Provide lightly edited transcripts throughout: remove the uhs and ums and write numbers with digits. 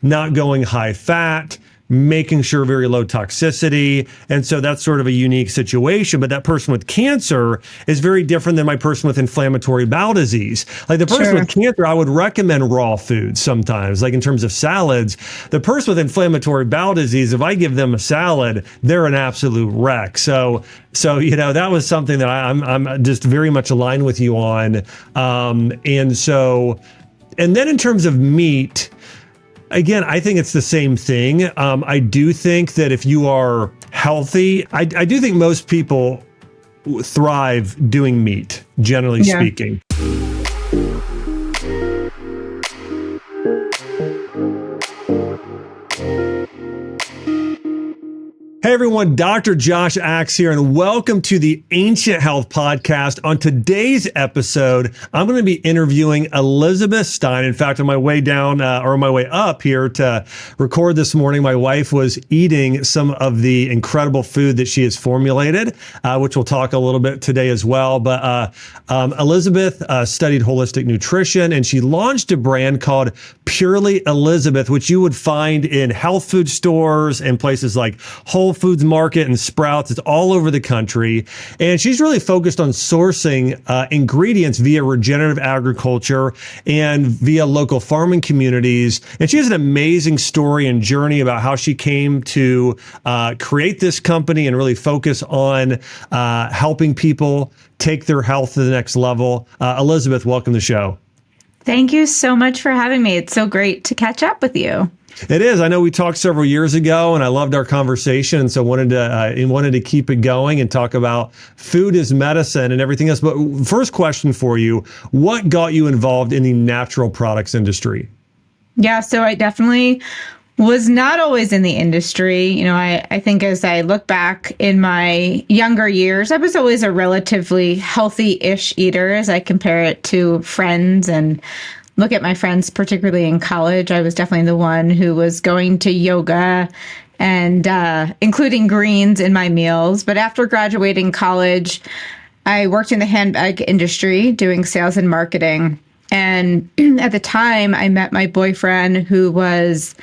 not going high fat, making sure very low toxicity. And so that's sort of a unique situation. But that person with cancer is very different than my person with inflammatory bowel disease. Like the person with cancer, I would recommend raw foods sometimes, like in terms of salads. The person with inflammatory bowel disease, if I give them a salad, they're an absolute wreck. So that was something that I'm just very much aligned with you on. And then in terms of meat, again, I think it's the same thing. I do think that if you are healthy, I do think most people thrive doing meat, generally speaking. Hey everyone, Dr. Josh Axe here, and welcome to the Ancient Health Podcast. On today's episode, I'm going to be interviewing Elizabeth Stein. In fact, on my way down or on my way up here to record this morning, my wife was eating some of the incredible food that she has formulated, which we'll talk a little bit today as well. But Elizabeth studied holistic nutrition, and she launched a brand called Purely Elizabeth, which you would find in health food stores and places like Whole Foods Market and Sprouts. It's all over the country. And she's really focused on sourcing ingredients via regenerative agriculture and via local farming communities. And she has an amazing story and journey about how she came to create this company and really focus on helping people take their health to the next level. Elizabeth, welcome to the show. Thank you so much for having me. It's so great to catch up with you. It is. I know we talked several years ago, and I loved our conversation, and so wanted to keep it going and talk about food as medicine and everything else. But first question for you: what got you involved in the natural products industry? Yeah, so I definitely was not always in the industry. You know, I think as I look back in my younger years, I was always a relatively healthy-ish eater as I compare it to friends and look at my friends, particularly in college. I was definitely the one who was going to yoga and including greens in my meals. But after graduating college, I worked in the handbag industry doing sales and marketing. And at the time, I met my boyfriend, who was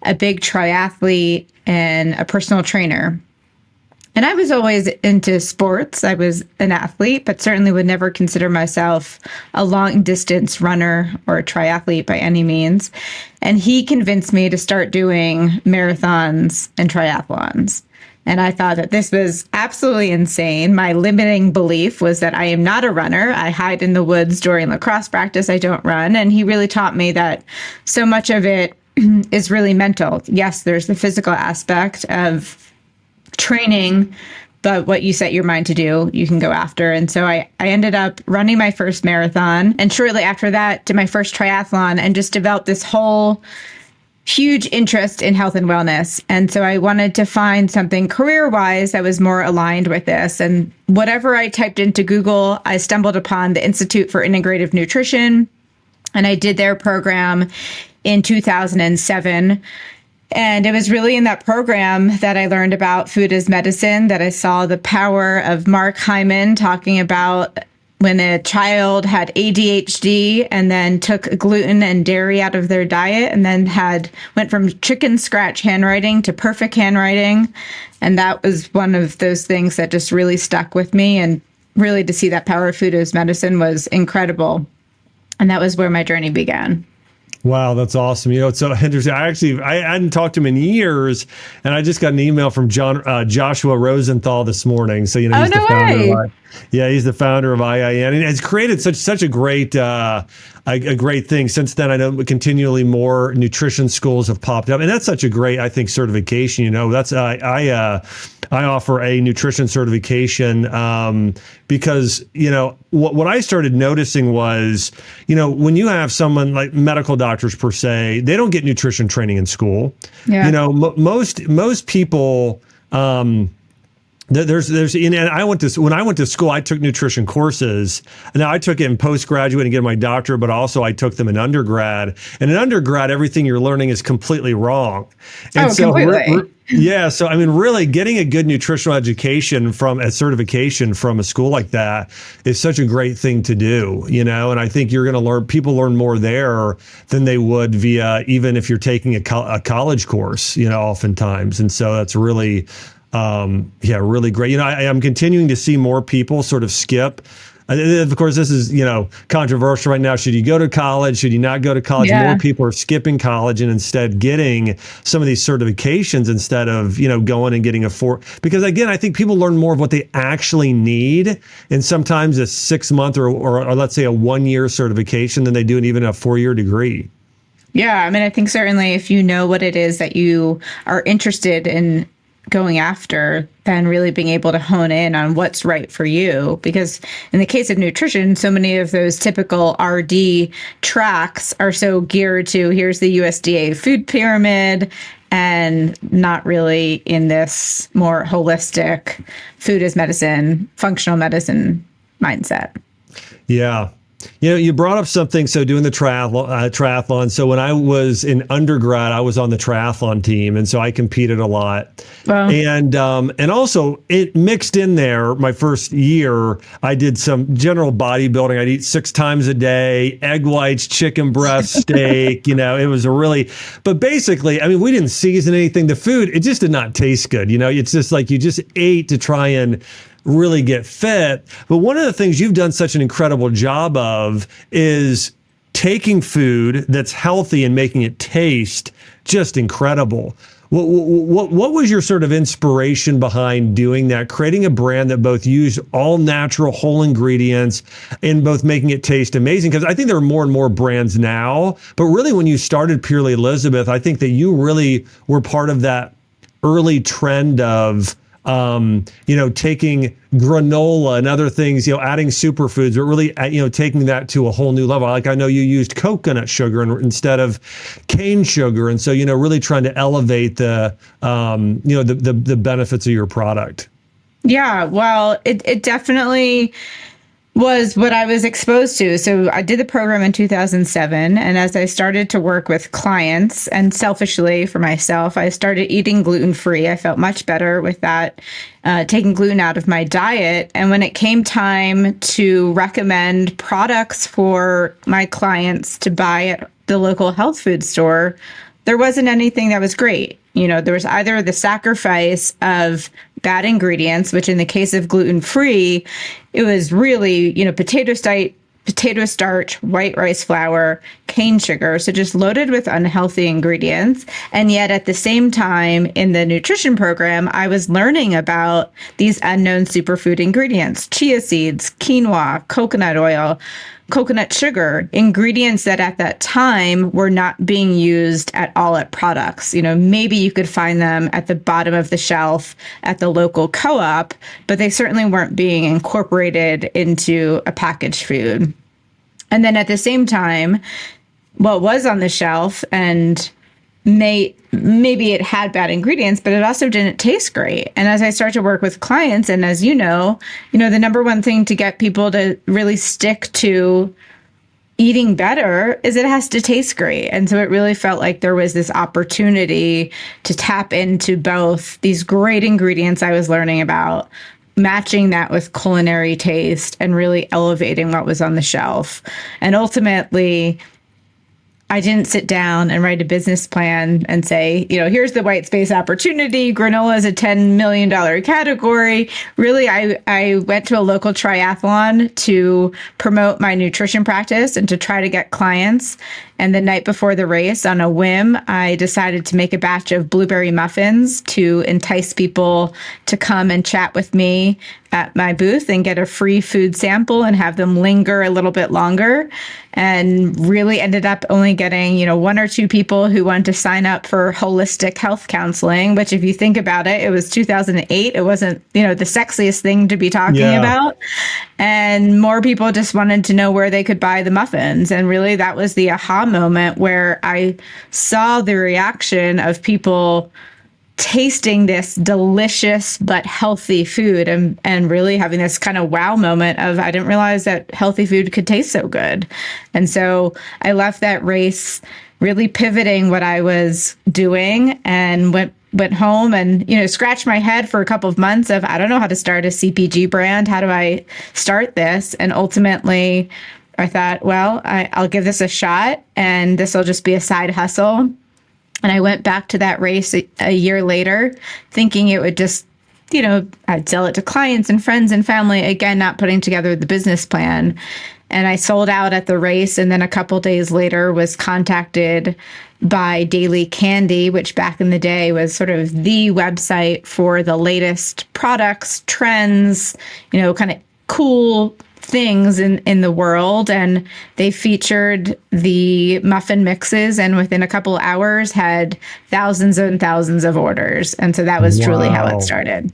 a big triathlete and a personal trainer. And I was always into sports. I was an athlete, but certainly would never consider myself a long distance runner or a triathlete by any means. And he convinced me to start doing marathons and triathlons. And I thought that this was absolutely insane. My limiting belief was that I am not a runner. I hide in the woods during lacrosse practice. I don't run. And he really taught me that so much of it is really mental. Yes, there's the physical aspect of training, but what you set your mind to do, you can go after. And so I ended up running my first marathon, and shortly after that did my first triathlon, and just developed this whole huge interest in health and wellness. And so I wanted to find something career-wise that was more aligned with this. And whatever I typed into Google, I stumbled upon the Institute for Integrative Nutrition, and I did their program in 2007. And it was really in that program that I learned about food as medicine, that I saw the power of Mark Hyman talking about when a child had ADHD and then took gluten and dairy out of their diet, and then went from chicken scratch handwriting to perfect handwriting. And that was one of those things that just really stuck with me. And really to see that power of food as medicine was incredible. And that was where my journey began. Wow, that's awesome. You know, it's so interesting. I hadn't talked to him in years, and I just got an email from Joshua Rosenthal this morning. So, he's the founder. He's the founder of IIN, and it's created such a great thing. Since then, I know continually more nutrition schools have popped up, and that's such a great, I think, certification. That's I offer a nutrition certification because what I started noticing was when you have someone like medical doctors per se, they don't get nutrition training in school. Yeah. Most people. And when I went to school, I took nutrition courses. Now I took it in postgraduate and get my doctorate, but also I took them in undergrad. And in undergrad, everything you're learning is completely wrong. And completely. Yeah. So, I mean, really getting a good nutritional education from a certification from a school like that is such a great thing to do, and I think you're going to people learn more there than they would via, even if you're taking a college course, oftentimes. And so that's really, really great. I'm continuing to see more people sort of skip. Of course, this is, controversial right now. Should you go to college? Should you not go to college? Yeah. More people are skipping college and instead getting some of these certifications instead of, going and getting because again, I think people learn more of what they actually need in sometimes a 6-month or let's say a 1-year certification than they do in even a 4-year degree. Yeah. I mean, I think certainly if you know what it is that you are interested in going after, then really being able to hone in on what's right for you. Because in the case of nutrition, so many of those typical RD tracks are so geared to here's the USDA food pyramid and not really in this more holistic food as medicine, functional medicine mindset. Yeah. You brought up something. So doing the triathlon. So when I was in undergrad, I was on the triathlon team, and so I competed a lot. Wow. And also it mixed in there. My first year, I did some general bodybuilding. I'd eat 6 times a day, egg whites, chicken breast, steak. It was but basically, I mean, we didn't season anything. The food, it just did not taste good. It's just like you just ate to try and really get fit. But one of the things you've done such an incredible job of is taking food that's healthy and making it taste just incredible. What was your sort of inspiration behind doing that, creating a brand that both used all natural whole ingredients and both making it taste amazing? Because I think there are more and more brands now, but really when you started Purely Elizabeth, I think that you really were part of that early trend of taking granola and other things, adding superfoods, but really, taking that to a whole new level. Like I know you used coconut sugar instead of cane sugar. And so, really trying to elevate the benefits of your product. Yeah. Well, it definitely was what I was exposed to. So I did the program in 2007. And as I started to work with clients and selfishly for myself, I started eating gluten-free. I felt much better with that, taking gluten out of my diet. And when it came time to recommend products for my clients to buy at the local health food store, there wasn't anything that was great. There was either the sacrifice of bad ingredients, which in the case of gluten-free, it was really, potato starch, white rice flour, cane sugar. So just loaded with unhealthy ingredients. And yet at the same time in the nutrition program, I was learning about these unknown superfood ingredients, chia seeds, quinoa, coconut oil, coconut sugar, ingredients that at that time were not being used at all at products. Maybe you could find them at the bottom of the shelf at the local co-op, but they certainly weren't being incorporated into a packaged food. And then at the same time, what was on the shelf and maybe it had bad ingredients, but it also didn't taste great. And as I start to work with clients, and as the number one thing to get people to really stick to eating better is it has to taste great. And so it really felt like there was this opportunity to tap into both these great ingredients I was learning about, matching that with culinary taste and really elevating what was on the shelf. And ultimately, I didn't sit down and write a business plan and say, here's the white space opportunity. Granola is a $10 million category. Really, I went to a local triathlon to promote my nutrition practice and to try to get clients. And the night before the race, on a whim, I decided to make a batch of blueberry muffins to entice people to come and chat with me at my booth and get a free food sample and have them linger a little bit longer. And really ended up only getting, 1 or 2 people who wanted to sign up for holistic health counseling, which if you think about it, it was 2008. It wasn't, the sexiest thing to be talking about. And more people just wanted to know where they could buy the muffins. And really that was the aha moment where I saw the reaction of people tasting this delicious but healthy food and really having this kind of wow moment of, I didn't realize that healthy food could taste so good. And so I left that race really pivoting what I was doing and went went home and, scratched my head for a couple of months of, I don't know how to start a CPG brand. How do I start this? And ultimately I thought, well, I'll give this a shot and this will just be a side hustle. And I went back to that race a year later, thinking it would just, I'd sell it to clients and friends and family, again, not putting together the business plan. And I sold out at the race. And then a couple days later was contacted by Daily Candy, which back in the day was sort of the website for the latest products, trends, kind of cool things in the world. And they featured the muffin mixes and within a couple hours had thousands and thousands of orders. And so that was truly how it started.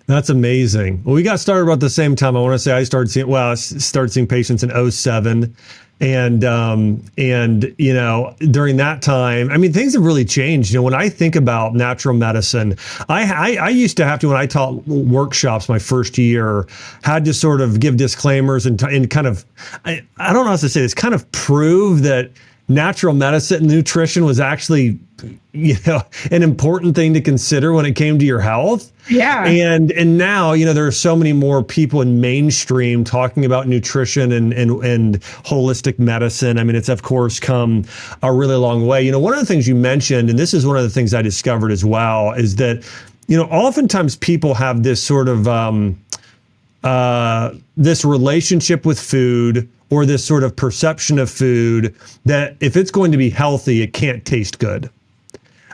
That's amazing. Well, we got started about the same time. I want to say I started seeing patients in '07. And during that time, I mean, things have really changed. When I think about natural medicine, I used to have to, when I taught workshops my first year, had to sort of give disclaimers and kind of, I don't know how to say this, kind of prove that natural medicine and nutrition was actually, an important thing to consider when it came to your health. Yeah. And now, there are so many more people in mainstream talking about nutrition and holistic medicine. I mean, it's of course come a really long way. One of the things you mentioned, and this is one of the things I discovered as well, is that, oftentimes people have this sort of this relationship with food, or this sort of perception of food that if it's going to be healthy, it can't taste good.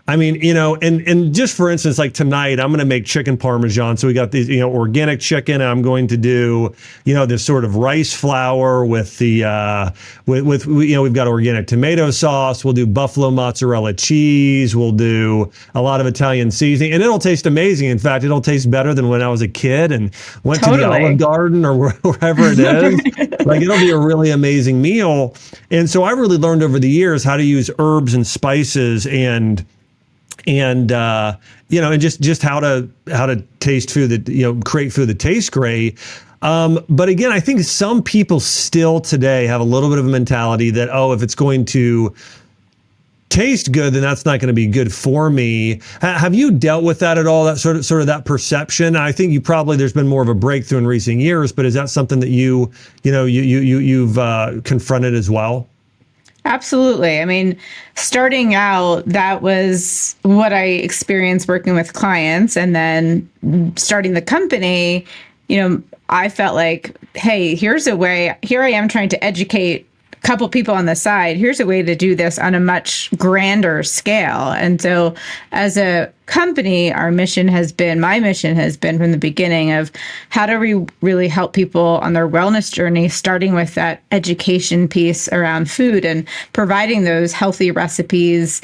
I mean, and just for instance, like tonight, I'm going to make chicken Parmesan. So we got these, organic chicken. I'm going to do, this sort of rice flour with the, we've got organic tomato sauce. We'll do buffalo mozzarella cheese. We'll do a lot of Italian seasoning, and it'll taste amazing. In fact, it'll taste better than when I was a kid and went to the Olive Garden or wherever it is. Like, it'll be a really amazing meal. And so I really learned over the years how to use herbs and spices and just how to taste food that, create food that tastes great. But again, I think some people still today have a little bit of a mentality that, if it's going to taste good, then that's not going to be good for me. Have you dealt with that at all? That sort of that perception? I think there's been more of a breakthrough in recent years, but is that something that you've confronted as well? Absolutely. I mean, starting out, that was what I experienced working with clients. And then starting the company, I felt like, hey, here I am trying to educate a couple people on the side. Here's a way to do this on a much grander scale. And so as a company, my mission has been from the beginning of how do we really help people on their wellness journey, starting with that education piece around food and providing those healthy recipes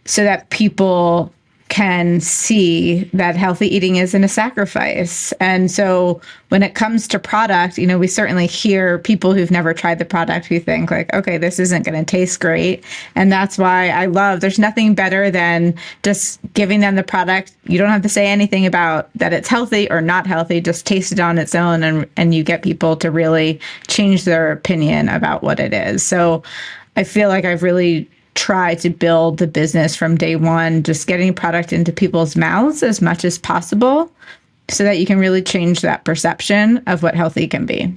so that people can see that healthy eating isn't a sacrifice. And so when it comes to product, we certainly hear people who've never tried the product who think like, okay, this isn't going to taste great. And that's why there's nothing better than just giving them the product. You don't have to say anything about that it's healthy or not healthy, just taste it on its own. And you get people to really change their opinion about what it is. So I feel like I've really try to build the business from day one, just getting product into people's mouths as much as possible so that you can really change that perception of what healthy can be.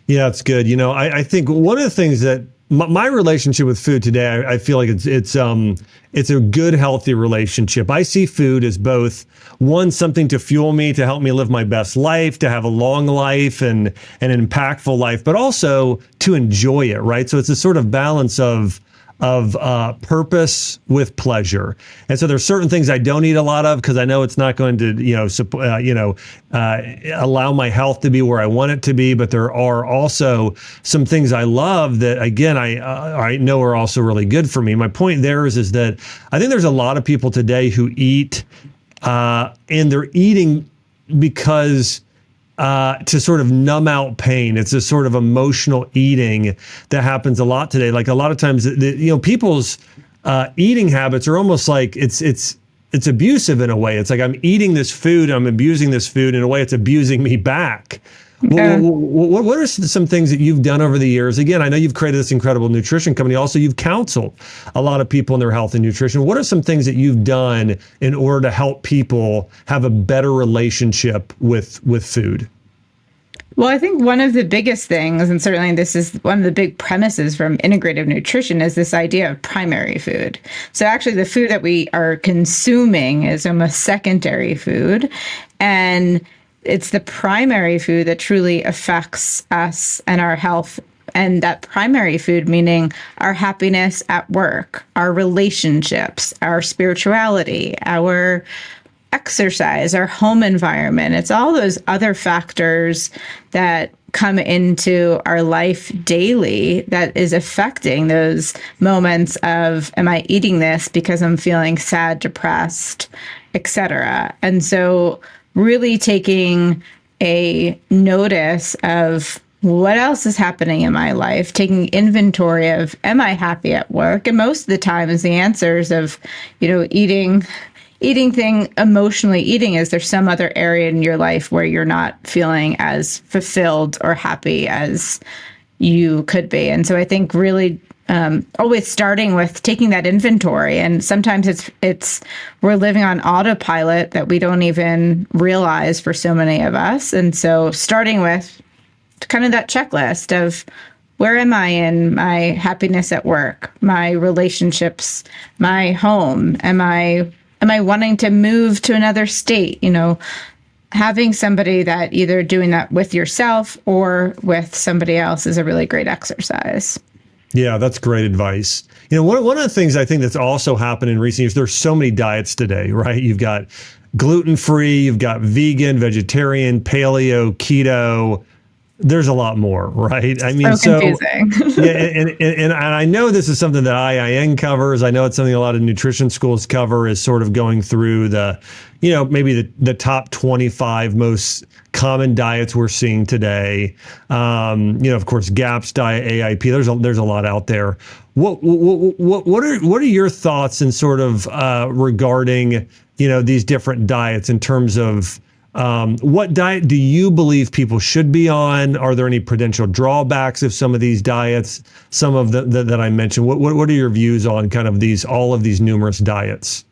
Yeah, it's good. I think one of the things that my relationship with food today, I feel like it's a good, healthy relationship. I see food as both something to fuel me, to help me live my best life, to have a long life and an impactful life, but also to enjoy it, right? So it's a sort of balance of purpose with pleasure. And so there's certain things I don't eat a lot of because I know it's not going to, allow my health to be where I want it to be. But there are also some things I love that, again, I know are also really good for me. My point there is that I think there's a lot of people today who eat, and they're eating because to sort of numb out pain. It's a sort of emotional eating that happens a lot today. Like a lot of times, people's eating habits are almost like it's abusive in a way. It's like I'm eating this food, I'm abusing this food in a way. It's abusing me back. What are some things that you've done over the years? Again, I know you've created this incredible nutrition company. Also, you've counseled a lot of people in their health and nutrition. What are some things that you've done in order to help people have a better relationship with food? Well, I think one of the biggest things, and certainly this is one of the big premises from integrative nutrition, is this idea of primary food. So actually the food that we are consuming is almost secondary food. And it's the primary food that truly affects us and our health. And that primary food, meaning our happiness at work, our relationships, our spirituality, our exercise, our home environment. It's all those other factors that come into our life daily that is affecting those moments of, am I eating this because I'm feeling sad, depressed, etc. And so really taking a notice of what else is happening in my life, taking inventory of, am I happy at work? And most of the time is the answers of, emotionally eating, is there some other area in your life where you're not feeling as fulfilled or happy as you could be? And so I think really always starting with taking that inventory. And sometimes it's we're living on autopilot that we don't even realize for so many of us. And so starting with kind of that checklist of, where am I in my happiness at work, my relationships, my home? Am I wanting to move to another state? Having somebody that either doing that with yourself or with somebody else is a really great exercise. Yeah, that's great advice. One of the things I think that's also happened in recent years, there's so many diets today, right? You've got gluten-free, you've got vegan, vegetarian, paleo, keto. There's a lot more, right? I mean, so confusing. Yeah, and I know this is something that IIN covers. I know it's something a lot of nutrition schools cover, is sort of going through maybe the top 25 most common diets we're seeing today. Of course, GAPS diet, AIP. There's a lot out there. What are your thoughts in sort of regarding these different diets in terms of what diet do you believe people should be on? Are there any potential drawbacks of some of these diets? Some of that I mentioned. What are your views on kind of all of these numerous diets?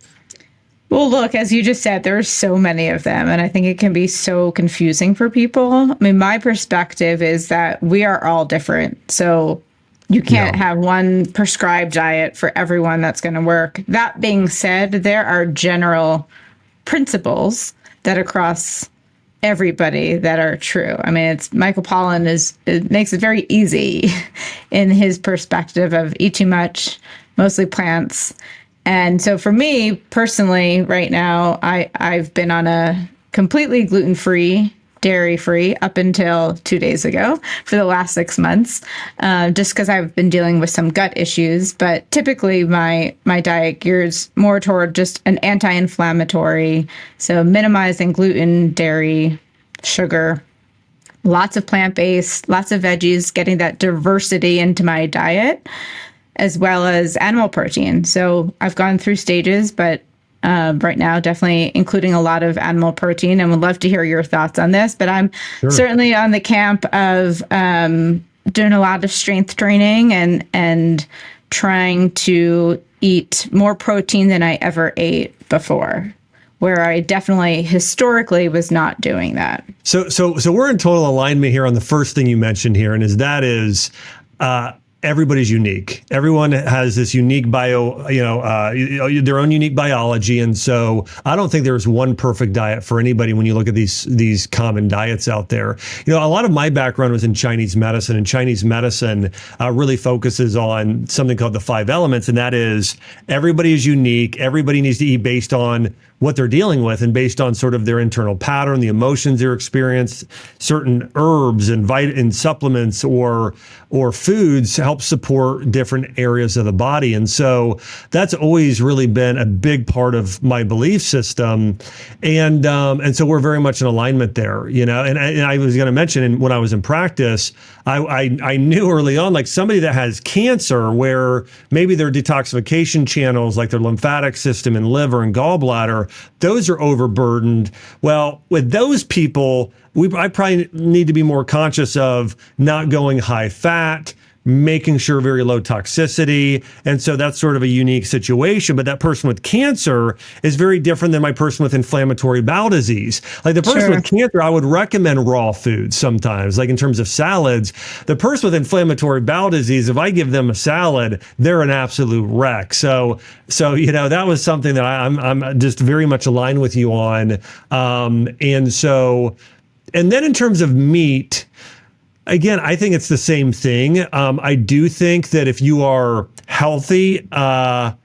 Well, look, as you just said, there are so many of them, and I think it can be so confusing for people. I mean, my perspective is that we are all different. So you can't have one prescribed diet for everyone that's going to work. That being said, there are general principles that across everybody that are true. I mean, Michael Pollan makes it very easy in his perspective of eat too much, mostly plants. And so for me personally, right now, I've been on a completely gluten-free, dairy-free up until 2 days ago for the last 6 months, just because I've been dealing with some gut issues. But typically my diet gears more toward just an anti-inflammatory, so minimizing gluten, dairy, sugar, lots of plant-based, lots of veggies, getting that diversity into my diet, as well as animal protein. So I've gone through stages, but right now, definitely including a lot of animal protein, and would love to hear your thoughts on this. But I'm certainly on the camp of doing a lot of strength training and trying to eat more protein than I ever ate before, where I definitely historically was not doing that. So we're in total alignment here on the first thing you mentioned here, and everybody's unique. Everyone has this unique their own unique biology. And so I don't think there's one perfect diet for anybody when you look at these common diets out there. A lot of my background was in Chinese medicine, and Chinese medicine really focuses on something called the 5 elements. And that is, everybody is unique. Everybody needs to eat based on what they're dealing with and based on sort of their internal pattern, the emotions they're experiencing. Certain herbs and supplements or foods help help support different areas of the body. And so that's always really been a big part of my belief system. And so we're very much in alignment there, you know, and I was going to mention when I was in practice, I knew early on, like somebody that has cancer where maybe their detoxification channels, like their lymphatic system and liver and gallbladder, those are overburdened. Well, with those people, I probably need to be more conscious of not going high fat, making sure very low toxicity. And so that's sort of a unique situation. But that person with cancer is very different than my person with inflammatory bowel disease. Like the person with cancer, I would recommend raw foods sometimes, like in terms of salads. The person with inflammatory bowel disease, if I give them a salad, they're an absolute wreck. So you know, that was something that I'm just very much aligned with you on. And then in terms of meat, again, I think it's the same thing. I do think that if you are healthy, and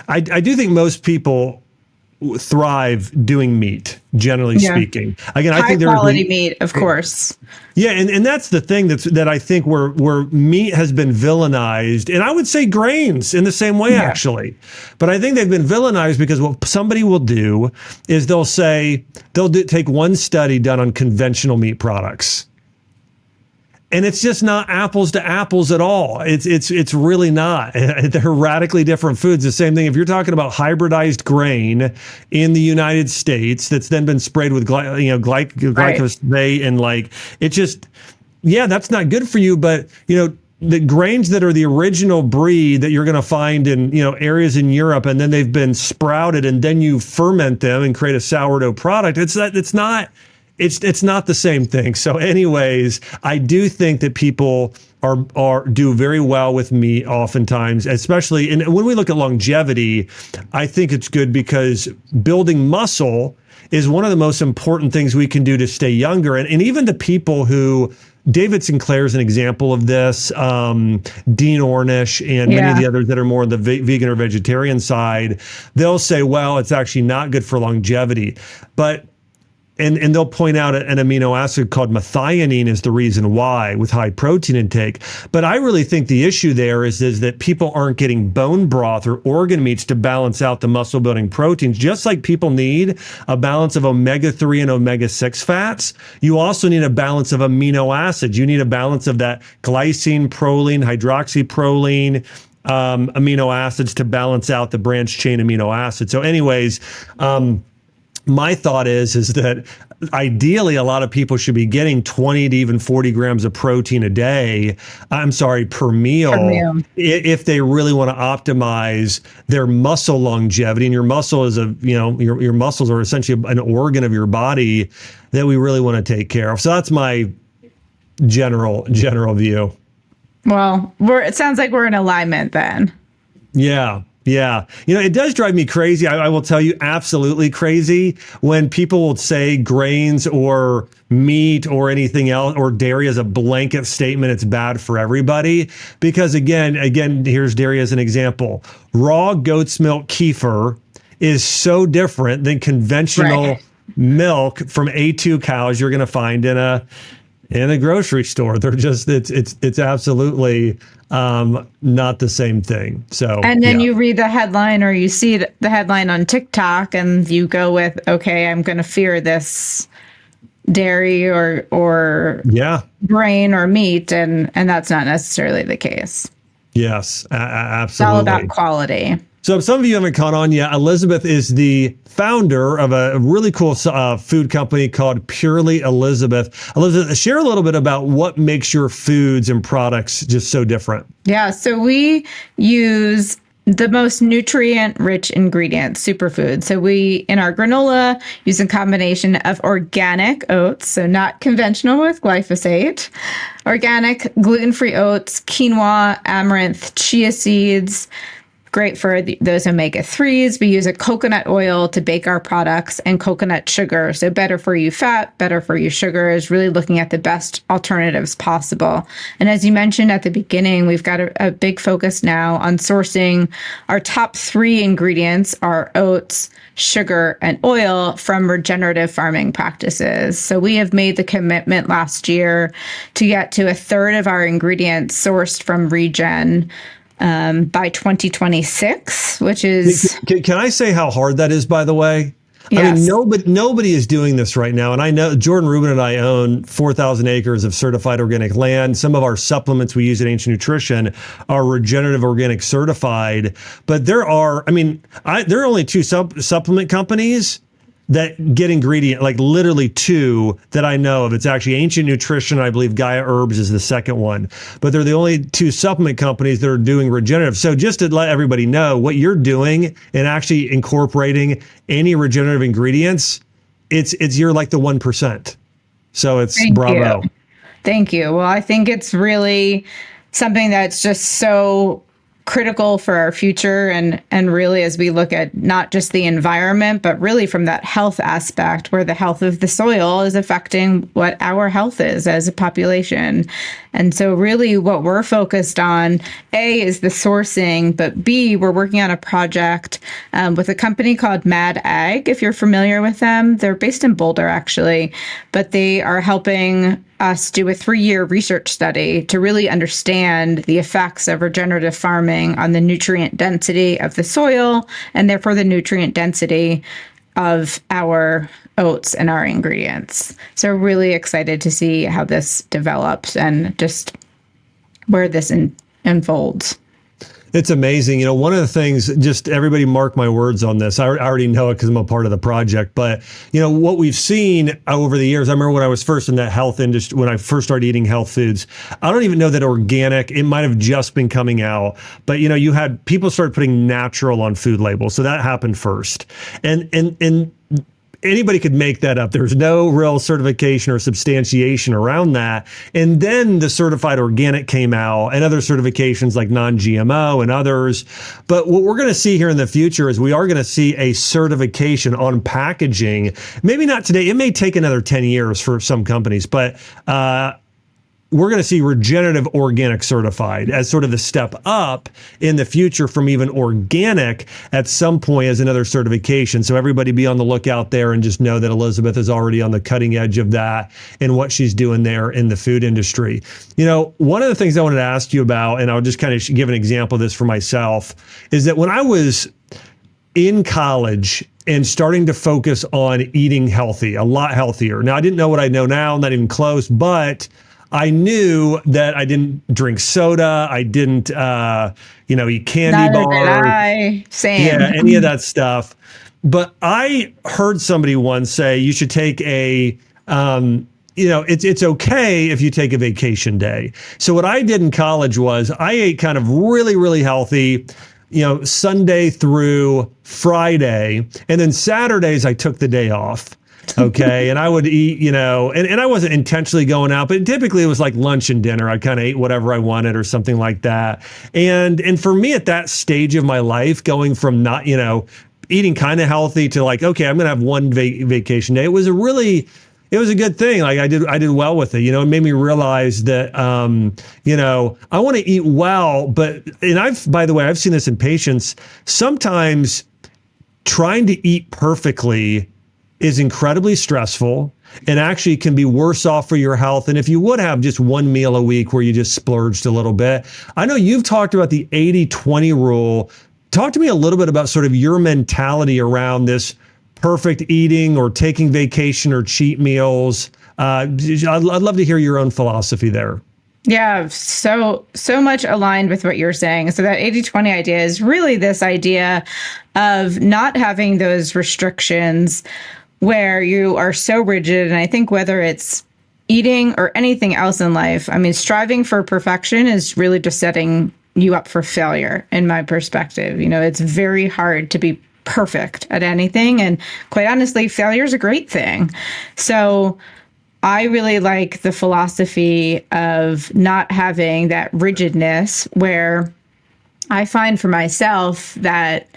I do think most people thrive doing meat, generally speaking. Again, I think high quality meat, of course. Yeah, and that's the thing that I think where meat has been villainized, and I would say grains in the same way, actually. But I think they've been villainized because what somebody will do is they'll take one study done on conventional meat products. And it's just not apples to apples at all. It's really not. They're radically different foods. The same thing if you're talking about hybridized grain in the United States that's then been sprayed with glyphosate and like it just, that's not good for you. But you know, the grains that are the original breed that you're going to find in areas in Europe, and then they've been sprouted, and then you ferment them and create a sourdough product. It's not the same thing. So anyways, I do think that people do very well with meat oftentimes, especially, and when we look at longevity, I think it's good because building muscle is one of the most important things we can do to stay younger. And even the people who, David Sinclair is an example of this, Dean Ornish, and many of the others that are more on the vegan or vegetarian side, they'll say, well, it's actually not good for longevity. But And they'll point out an amino acid called methionine is the reason why with high protein intake. But I really think the issue there is that people aren't getting bone broth or organ meats to balance out the muscle building proteins. Just like people need a balance of omega-3 and omega-6 fats, you also need a balance of amino acids. You need a balance of that glycine, proline, hydroxyproline, amino acids to balance out the branched chain amino acids. So anyways, my thought is that ideally a lot of people should be getting 20 to even 40 grams of protein a day. Per meal. If they really want to optimize their muscle longevity. And your muscle is your muscles are essentially an organ of your body that we really want to take care of. So that's my general view. Well, it sounds like we're in alignment then. Yeah. Yeah. It does drive me crazy. I will tell you, absolutely crazy when people will say grains or meat or anything else or dairy as a blanket statement. It's bad for everybody because again, here's dairy as an example. Raw goat's milk kefir is so different than conventional milk from A2 cows you're going to find in a grocery store. They're just, it's absolutely not the same thing. So, and then you read the headline or you see the headline on TikTok and you go with, okay, I'm going to fear this dairy or grain or meat. And that's not necessarily the case. Yes, absolutely. It's all about quality. So if some of you haven't caught on yet, Elizabeth is the founder of a really cool food company called Purely Elizabeth. Elizabeth, share a little bit about what makes your foods and products just so different. Yeah, so we use the most nutrient-rich ingredients, superfoods. So we, in our granola, use a combination of organic oats, so not conventional with glyphosate, organic gluten-free oats, quinoa, amaranth, chia seeds, great for those omega-3s. We use a coconut oil to bake our products and coconut sugar. So better for you fat, better for you sugar, is really looking at the best alternatives possible. And as you mentioned at the beginning, we've got a big focus now on sourcing our top 3 ingredients, are oats, sugar, and oil, from regenerative farming practices. So we have made the commitment last year to get to a third of our ingredients sourced from regen by 2026, which is... Can I say how hard that is, by the way? Yes. I mean, nobody is doing this right now. And I know Jordan Rubin and I own 4,000 acres of certified organic land. Some of our supplements we use at Ancient Nutrition are regenerative organic certified. But there are only 2 supplement companies that get ingredient, like literally 2 that I know of. It's actually Ancient Nutrition. I believe Gaia Herbs is the second one, but they're the only 2 supplement companies that are doing regenerative. So just to let everybody know what you're doing and actually incorporating any regenerative ingredients, you're like the 1%. So it's bravo. Thank you. Well, I think it's really something that's just so critical for our future, and really as we look at not just the environment, but really from that health aspect, where the health of the soil is affecting what our health is as a population. And so really what we're focused on, A, is the sourcing, but B, we're working on a project with a company called Mad Ag, if you're familiar with them. They're based in Boulder, actually, but they are helping us do a 3-year research study to really understand the effects of regenerative farming on the nutrient density of the soil, and therefore the nutrient density of our oats and our ingredients. So really excited to see how this develops and just where this unfolds. It's amazing. You know, one of the things, just everybody mark my words on this. I already know it because I'm a part of the project. But, you know, what we've seen over the years, I remember when I was first in that health industry, when I first started eating health foods, I don't even know that organic, it might have just been coming out. But, you know, you had people started putting natural on food labels. So that happened first. And anybody could make that up. There's no real certification or substantiation around that. And then the certified organic came out, and other certifications like non-GMO and others. But what we're going to see here in the future is we are going to see a certification on packaging. Maybe not today. It may take another 10 years for some companies, but we're going to see regenerative organic certified as sort of the step up in the future from even organic at some point as another certification. So everybody be on the lookout there, and just know that Elizabeth is already on the cutting edge of that and what she's doing there in the food industry. You know, one of the things I wanted to ask you about, and I'll just kind of give an example of this for myself, is that when I was in college and starting to focus on eating healthy, a lot healthier. Now, I didn't know what I know now, not even close, but I knew that I didn't drink soda. I didn't, eat candy bars. Same. Yeah, any of that stuff. But I heard somebody once say you should take it's okay if you take a vacation day. So what I did in college was I ate kind of really, really healthy, Sunday through Friday. And then Saturdays, I took the day off. Okay. And I would eat, and I wasn't intentionally going out, but typically it was like lunch and dinner. I kind of ate whatever I wanted or something like that. And for me at that stage of my life, going from not, eating kind of healthy to like, okay, I'm going to have one vacation day. It was a good thing. Like I did well with it. It made me realize that, I want to eat well, by the way, I've seen this in patients. Sometimes trying to eat perfectly is incredibly stressful and actually can be worse off for your health. And if you would have just one meal a week where you just splurged a little bit, I know you've talked about the 80-20 rule. Talk to me a little bit about sort of your mentality around this perfect eating or taking vacation or cheat meals. I'd love to hear your own philosophy there. Yeah, so much aligned with what you're saying. So that 80-20 idea is really this idea of not having those restrictions where you are so rigid. And I think whether it's eating or anything else in life, striving for perfection is really just setting you up for failure, in my perspective. It's very hard to be perfect at anything. And quite honestly, failure is a great thing. So I really like the philosophy of not having that rigidness where I find for myself that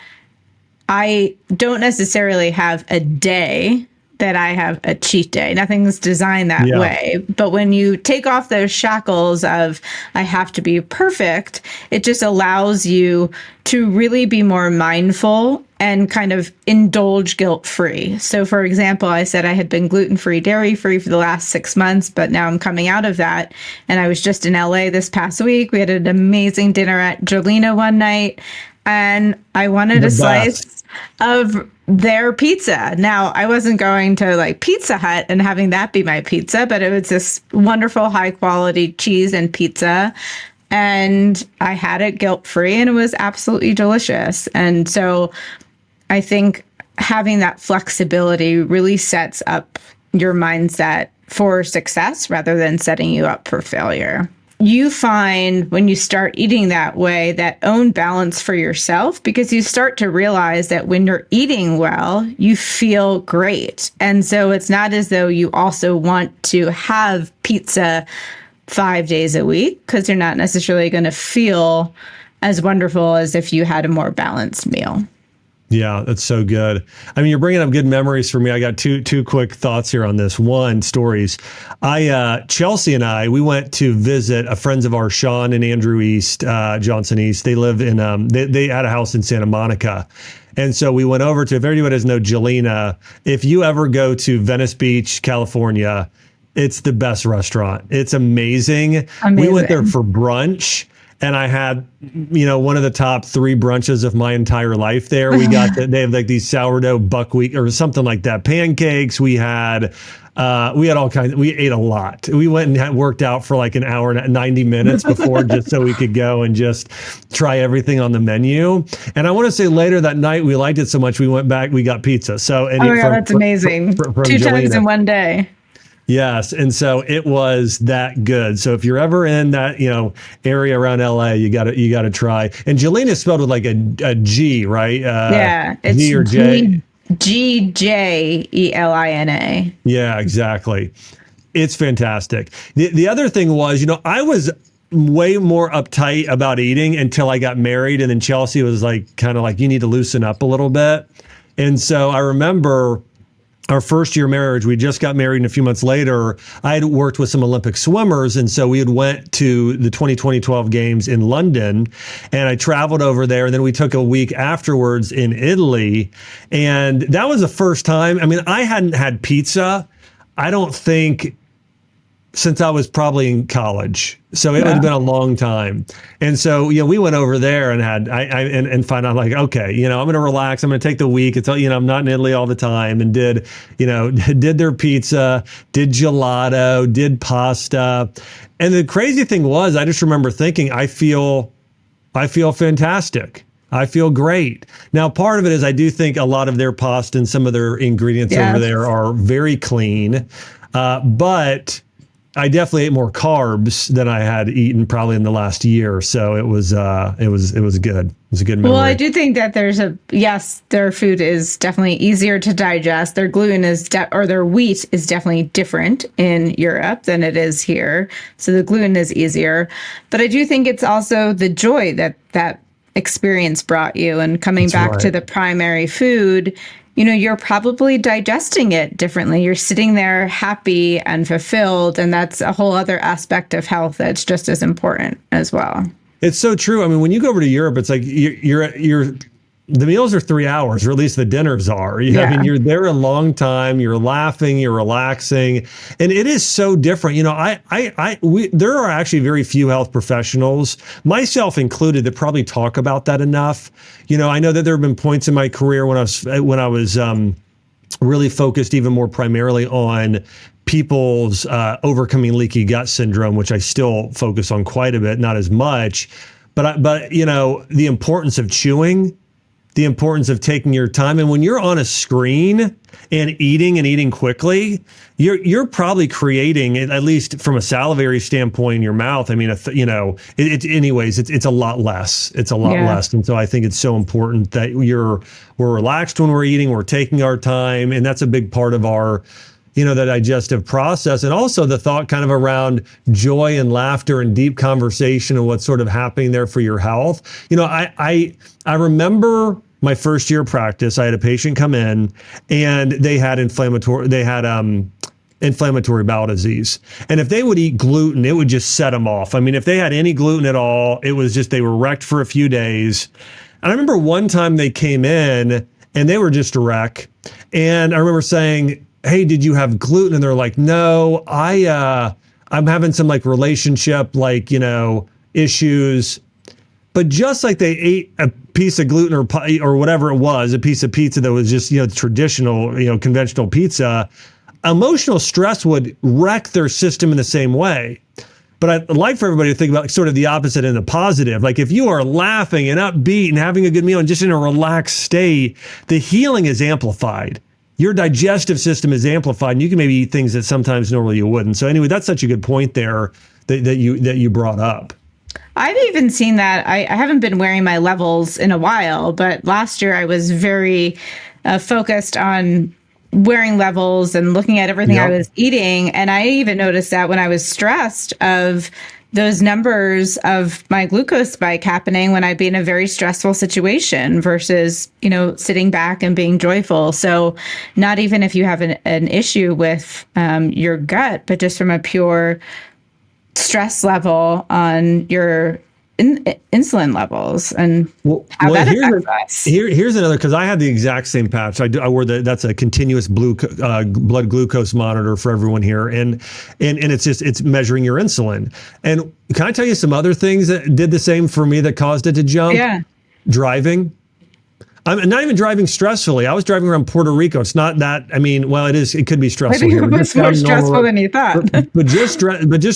I don't necessarily have a day that I have a cheat day. Nothing's designed that Yeah. way. But when you take off those shackles of I have to be perfect, it just allows you to really be more mindful and kind of indulge guilt-free. So for example, I said I had been gluten-free, dairy-free for the last 6 months, but now I'm coming out of that. And I was just in LA this past week. We had an amazing dinner at Jolina one night, and I wanted The a best. slice of their pizza. Now, I wasn't going to like Pizza Hut and having that be my pizza, but it was this wonderful high quality cheese and pizza. And I had it guilt free and it was absolutely delicious. And so I think having that flexibility really sets up your mindset for success rather than setting you up for failure. You find when you start eating that way, that own balance for yourself, because you start to realize that when you're eating well, you feel great. And so it's not as though you also want to have pizza 5 days a week, because you're not necessarily going to feel as wonderful as if you had a more balanced meal. Yeah, that's so good. I mean, you're bringing up good memories for me. I got two quick thoughts here on this. One, stories. Chelsea and I, we went to visit friends of ours, Sean and Andrew East, Johnson East. They live in, they had a house in Santa Monica. And so we went over to, if everybody doesn't know Jelena, if you ever go to Venice Beach, California, it's the best restaurant. It's amazing. We went there for brunch. And I had, one of the top 3 brunches of my entire life there. We got, they have like these sourdough buckwheat or something like that. Pancakes. We had all kinds. We ate a lot. We went and worked out for like an hour and 90 minutes before just so we could go and just try everything on the menu. And I want to say later that night, we liked it so much, we went back, we got pizza. So, and oh my God, that's amazing. From 2 times in one day. Yes. And so it was that good. So if you're ever in that, area around LA, you gotta try. And Jelena is spelled with like a G, right? Yeah. It's G or J. Gjelina. Yeah, exactly. It's fantastic. The other thing was, I was way more uptight about eating until I got married. And then Chelsea was like, kind of like, you need to loosen up a little bit. And so I remember our first year marriage, we just got married, and a few months later, I had worked with some Olympic swimmers. And so we had went to the 2012 games in London, and I traveled over there. And then we took a week afterwards in Italy. And that was the first time. I mean, I hadn't had pizza, I don't think, since I was probably in college. So it had been a long time. And so, we went over there and had, and found out like, okay, I'm going to relax. I'm going to take the week. It's, I'm not in Italy all the time, and did their pizza, did gelato, did pasta. And the crazy thing was, I just remember thinking, I feel fantastic. I feel great. Now, part of it is I do think a lot of their pasta and some of their ingredients over there are very clean. But I definitely ate more carbs than I had eaten probably in the last year. So it was good. It was a good memory. Well, I do think that their food is definitely easier to digest. Their gluten or their wheat is definitely different in Europe than it is here. So the gluten is easier. But I do think it's also the joy that experience brought you, and coming back to the primary food. You're probably digesting it differently. You're sitting there happy and fulfilled. And that's a whole other aspect of health that's just as important as well. It's so true. I mean, when you go over to Europe, it's like the meals are 3 hours, or at least the dinners are. I mean, you're there a long time. You're laughing, you're relaxing, and it is so different. There are actually very few health professionals, myself included, that probably talk about that enough. I know that there have been points in my career when I was really focused even more primarily on people's overcoming leaky gut syndrome, which I still focus on quite a bit, not as much, but the importance of chewing, the importance of taking your time. And when you're on a screen and eating quickly, you're probably creating, at least from a salivary standpoint in your mouth. I mean, anyways, it's a lot less. It's a lot less. And so I think it's so important that we're relaxed when we're eating, we're taking our time. And that's a big part of our the digestive process, and also the thought kind of around joy and laughter and deep conversation and what's sort of happening there for your health. I remember my first year of practice, I had a patient come in and they had inflammatory bowel disease. And if they would eat gluten, it would just set them off. I mean, if they had any gluten at all, it was just, they were wrecked for a few days. And I remember one time they came in and they were just a wreck. And I remember saying, hey, did you have gluten? And they're like, no, I'm having some like relationship, issues. But just like they ate a piece of gluten or whatever it was, a piece of pizza that was just, traditional, conventional pizza, emotional stress would wreck their system in the same way. But I'd like for everybody to think about sort of the opposite and the positive. Like if you are laughing and upbeat and having a good meal and just in a relaxed state, the healing is amplified. Your digestive system is amplified, and you can maybe eat things that sometimes normally you wouldn't. So anyway, that's such a good point there that you brought up. I've even seen that. I haven't been wearing my levels in a while, but last year I was very focused on wearing levels and looking at everything I was eating. And I even noticed that when I was stressed of those numbers of my glucose spike happening when I'd be in a very stressful situation versus, sitting back and being joyful. So not even if you have an issue with your gut, but just from a pure stress level on your insulin levels and how that affects us. Here's another, because I had the exact same patch. I wore that's a continuous blood glucose monitor for everyone here, and it's measuring your insulin. And can I tell you some other things that did the same for me that caused it to jump? Yeah, driving. I'm not even driving stressfully. I was driving around Puerto Rico. It's not that. I mean, well, it is. It could be stressful. I think it was more stressful than you thought. but just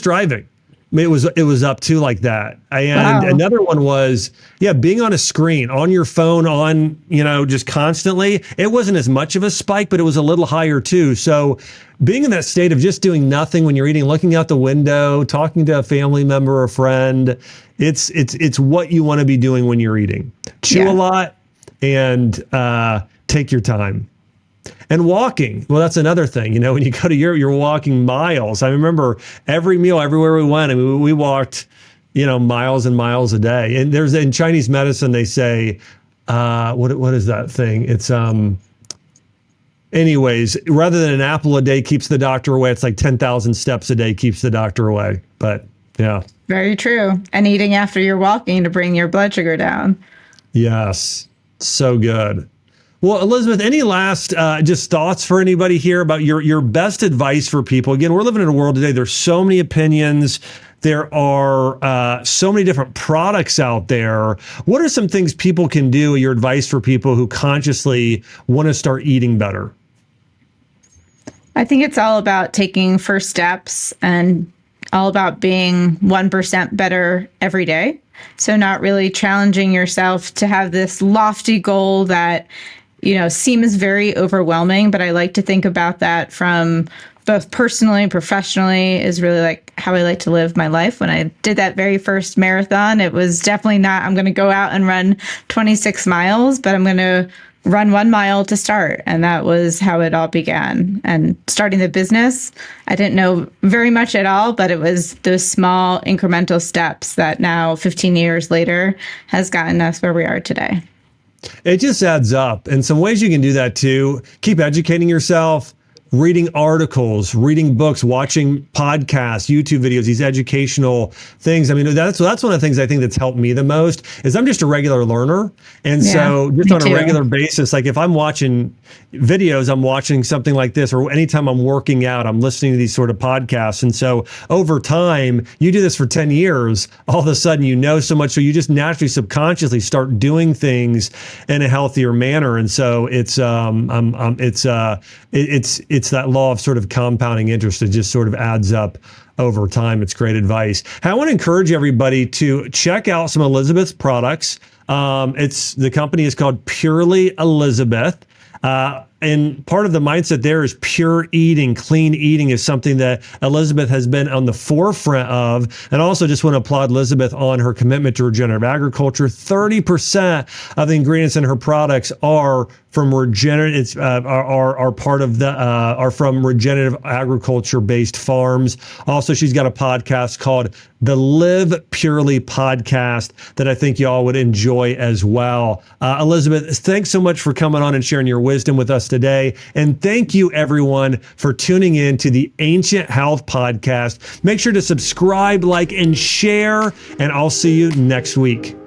driving. I mean, it was up to like that. And another one was, being on a screen, on your phone, just constantly. It wasn't as much of a spike, but it was a little higher too. So being in that state of just doing nothing when you're eating, looking out the window, talking to a family member or friend, it's what you want to be doing when you're eating. Chew a lot and take your time. And walking, well, that's another thing. When you go to Europe, you're walking miles. I remember every meal, everywhere we went, we walked, miles and miles a day. And there's in Chinese medicine, they say, what is that thing? It's anyways, rather than an apple a day keeps the doctor away, it's like 10,000 steps a day keeps the doctor away. But yeah, very true. And eating after you're walking to bring your blood sugar down. Yes, so good. Well, Elizabeth, any last just thoughts for anybody here about your best advice for people? Again, we're living in a world today. There's so many opinions. There are so many different products out there. What are some things people can do? Your advice for people who consciously want to start eating better? I think it's all about taking first steps and all about being 1% better every day. So not really challenging yourself to have this lofty goal that seems very overwhelming, but I like to think about that from both personally and professionally is really like how I like to live my life. When I did that very first marathon, it was definitely not, I'm going to go out and run 26 miles, but I'm going to run 1 mile to start. And that was how it all began. And starting the business, I didn't know very much at all, but it was those small incremental steps that now 15 years later has gotten us where we are today. It just adds up. And some ways you can do that too. Keep educating yourself, reading articles, reading books, watching podcasts, YouTube videos, these educational things. I mean, that's one of the things I think that's helped me the most is I'm just a regular learner. And so just on a regular basis, like if I'm watching videos, I'm watching something like this, or anytime I'm working out, I'm listening to these sort of podcasts. And so over time, you do this for 10 years, all of a sudden, so much. So you just naturally, subconsciously start doing things in a healthier manner. And so it's that law of sort of compounding interest. It just sort of adds up over time. It's great advice. I want to encourage everybody to check out some Elizabeth's products. The company is called Purely Elizabeth. And part of the mindset there is pure eating, clean eating is something that Elizabeth has been on the forefront of. And also just want to applaud Elizabeth on her commitment to regenerative agriculture. 30% of the ingredients in her products are from regenerative, are part of the, are from regenerative agriculture based farms. Also, she's got a podcast called the Live Purely podcast that I think y'all would enjoy as well. Elizabeth, thanks so much for coming on and sharing your wisdom with us today. And thank you everyone for tuning in to the Ancient Health Podcast. Make sure to subscribe, like, and share, and I'll see you next week.